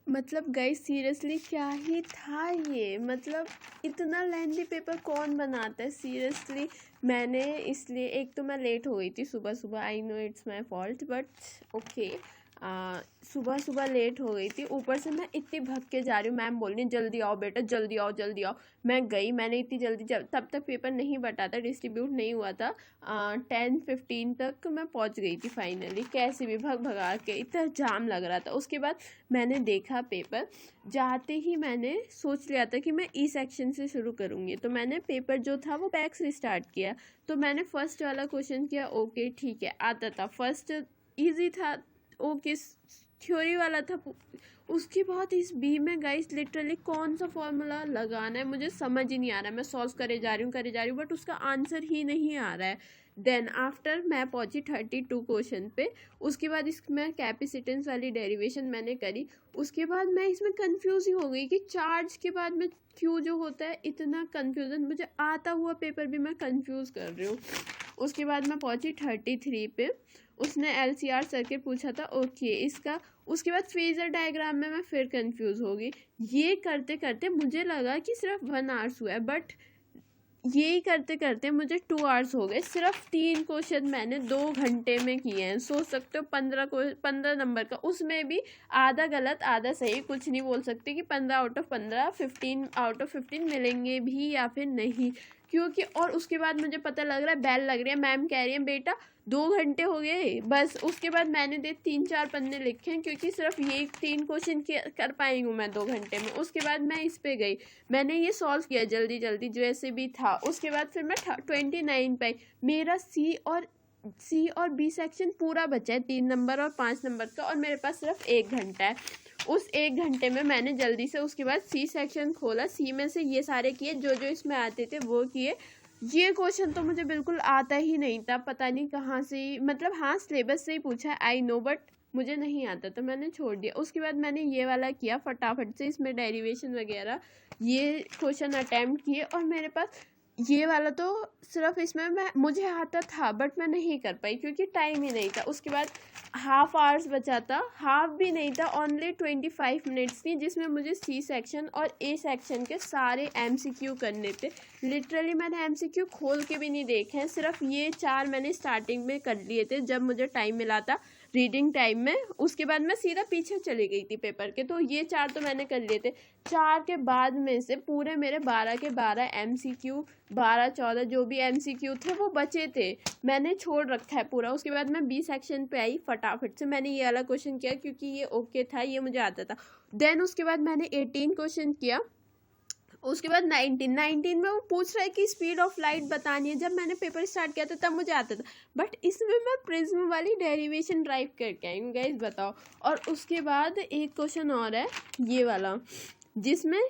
मतलब guys seriously क्या ही था ये। मतलब इतना लेंथी पेपर कौन बनाता है सीरियसली। मैंने इसलिए एक तो मैं लेट हो गई थी सुबह सुबह, I know it's my fault but okay. सुबह सुबह लेट हो गई थी, ऊपर से मैं इतनी भग के जा रही हूँ, मैम बोल रही जल्दी आओ बेटा जल्दी आओ जल्दी आओ। मैं गई, मैंने इतनी जल्दी तब तक पेपर नहीं बटा था, डिस्ट्रीब्यूट नहीं हुआ था। 10:15 तक मैं पहुँच गई थी फाइनली, कैसे भी भग भगा के, इतना जाम लग रहा था। उसके बाद मैंने देखा पेपर, जाते ही मैंने सोच लिया था कि मैं ई सेक्शन से शुरू करूँगी, तो मैंने पेपर जो था वो बैक से स्टार्ट किया। तो मैंने फर्स्ट वाला क्वेश्चन किया, ओके ठीक है आता था, फर्स्ट इजी था, ओके थ्योरी वाला था। उसके बाद इस बी में गाइस लिटरली कौन सा फॉर्मूला लगाना है मुझे समझ ही नहीं आ रहा है। मैं सॉल्व करे जा रही हूँ बट उसका आंसर ही नहीं आ रहा है। देन आफ्टर मैं पहुंची 32 क्वेश्चन पे। उसके बाद इसमें कैपेसिटेंस वाली डेरिवेशन मैंने करी। उसके बाद मैं इसमें कंफ्यूज ही हो गई कि चार्ज के बाद में क्यू जो होता है, इतना कंफ्यूजन, मुझे आता हुआ पेपर भी मैं कंफ्यूज कर रही हूँ। उसके बाद मैं पहुंची 33 पे। उसने LCR सर्किट पूछा था, ओके इसका। उसके बाद फेजर डायग्राम में मैं फिर कंफ्यूज हो गई। ये करते करते मुझे लगा कि सिर्फ 1 आवर्स हुआ है, बट यही करते करते मुझे 2 आवर्स हो गए। सिर्फ 3 क्वेश्चन मैंने 2 घंटे में किए हैं। सोच सकते हो 15 नंबर का, उसमें भी आधा गलत आधा सही। कुछ नहीं बोल सकते कि 15 आउट ऑफ 15, 15 आउट ऑफ 15 मिलेंगे भी या फिर नहीं, क्योंकि और उसके बाद मुझे पता लग रहा है, बेल लग रही है, मैम कह रही है बेटा 2 घंटे हो गए बस। उसके बाद मैंने 3-4 पन्ने लिखे हैं, क्योंकि सिर्फ ये 3 क्वेश्चन कर पाई हूँ मैं 2 घंटे में। उसके बाद मैं इस पे गई, मैंने ये सॉल्व किया जल्दी जल्दी जैसे भी था। उसके बाद फिर मैं 29 पे आई। मेरा सी और बी सेक्शन पूरा बचा है, 3 नंबर और 5 नंबर का, और मेरे पास सिर्फ 1 घंटा है। उस 1 घंटे में मैंने जल्दी से उसके बाद सी सेक्शन खोला, सी में से ये सारे किए जो जो इसमें आते थे वो किए। ये क्वेश्चन तो मुझे बिल्कुल आता ही नहीं था, पता नहीं कहाँ से, मतलब हाँ सिलेबस से ही पूछा, आई नो, बट मुझे नहीं आता तो मैंने छोड़ दिया। उसके बाद मैंने ये वाला किया फटाफट से, इसमें डेरिवेशन वगैरह ये क्वेश्चन अटैम्प्ट किए, और मेरे पास ये वाला तो सिर्फ इसमें मुझे आता था बट मैं नहीं कर पाई क्योंकि टाइम ही नहीं था। उसके बाद हाफ आवर्स बचा था, हाफ भी नहीं था, ओनली 25 मिनट्स थी, जिसमें मुझे सी सेक्शन और ए सेक्शन के सारे MCQ करने थे। लिटरली मैंने MCQ खोल के भी नहीं देखे हैं, सिर्फ ये 4 मैंने स्टार्टिंग में कर लिए थे जब मुझे टाइम मिला था रीडिंग टाइम में। उसके बाद मैं सीधा पीछे चली गई थी पेपर के, तो ये 4 तो मैंने कर लिए थे। 4 के बाद में से पूरे मेरे 12 के 12 MCQ, 12-14 जो भी MCQ थे वो बचे थे, मैंने छोड़ रखा है पूरा। उसके बाद मैं बी सेक्शन पे आई, फटाफट से मैंने ये वाला क्वेश्चन किया क्योंकि ये ओके था, ये मुझे आता था। देन उसके बाद मैंने 18 क्वेश्चन किया। उसके बाद 19 में वो पूछ रहा है कि स्पीड ऑफ लाइट बतानी है। जब मैंने पेपर स्टार्ट किया था तब मुझे आता था, बट इसमें मैं प्रिज्म वाली डेरिवेशन ड्राइव करके आई हूँ गाइस, बताओ। और उसके बाद एक क्वेश्चन और है ये वाला, जिसमें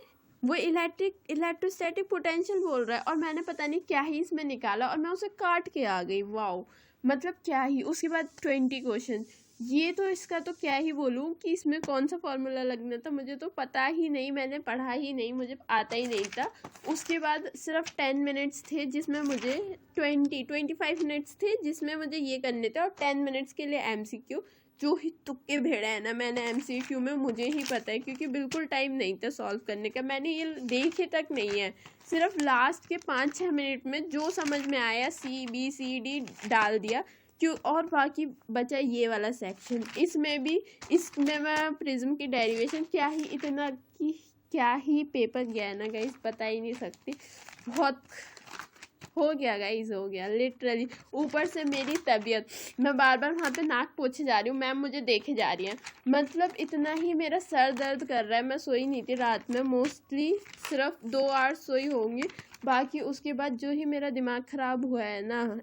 वो इलेक्ट्रोस्टैटिक पोटेंशियल बोल रहा है, और मैंने पता नहीं क्या ही इसमें निकाला और मैं उसे काट के आ गई। वाओ, मतलब क्या ही। उसके बाद 20 क्वेश्चन, ये तो इसका तो क्या ही बोलूँ कि इसमें कौन सा फॉर्मूला लगना था, मुझे तो पता ही नहीं, मैंने पढ़ा ही नहीं, मुझे आता ही नहीं था। उसके बाद सिर्फ 10 मिनट्स थे जिसमें मुझे 25 मिनट्स थे जिसमें मुझे ये करने थे, और 10 मिनट्स के लिए MCQ। जो ही तुक्के भेड़ा है ना मैंने MCQ में, मुझे ही पता है क्योंकि बिल्कुल टाइम नहीं था सॉल्व करने का, मैंने ये देखे तक नहीं है। सिर्फ लास्ट के 5-6 मिनट में जो समझ में आया CBCD डाल दिया, क्यों, और बाकी बचा ये वाला सेक्शन। इसमें मैं प्रिज्म की डेरिवेशन क्या ही इतना कि क्या ही पेपर गया है ना गाइस, बता ही नहीं सकती। बहुत हो गया गाइस, हो गया लिटरली। ऊपर से मेरी तबीयत, मैं बार बार वहाँ पे नाक पोछे जा रही हूँ, मैम मुझे देखे जा रही है, मतलब इतना ही मेरा सर दर्द कर रहा है। मैं सोई नहीं थी रात में, मोस्टली सिर्फ 2 आवर्स सोई होंगी, बाकी उसके बाद जो ही मेरा दिमाग ख़राब हुआ है ना,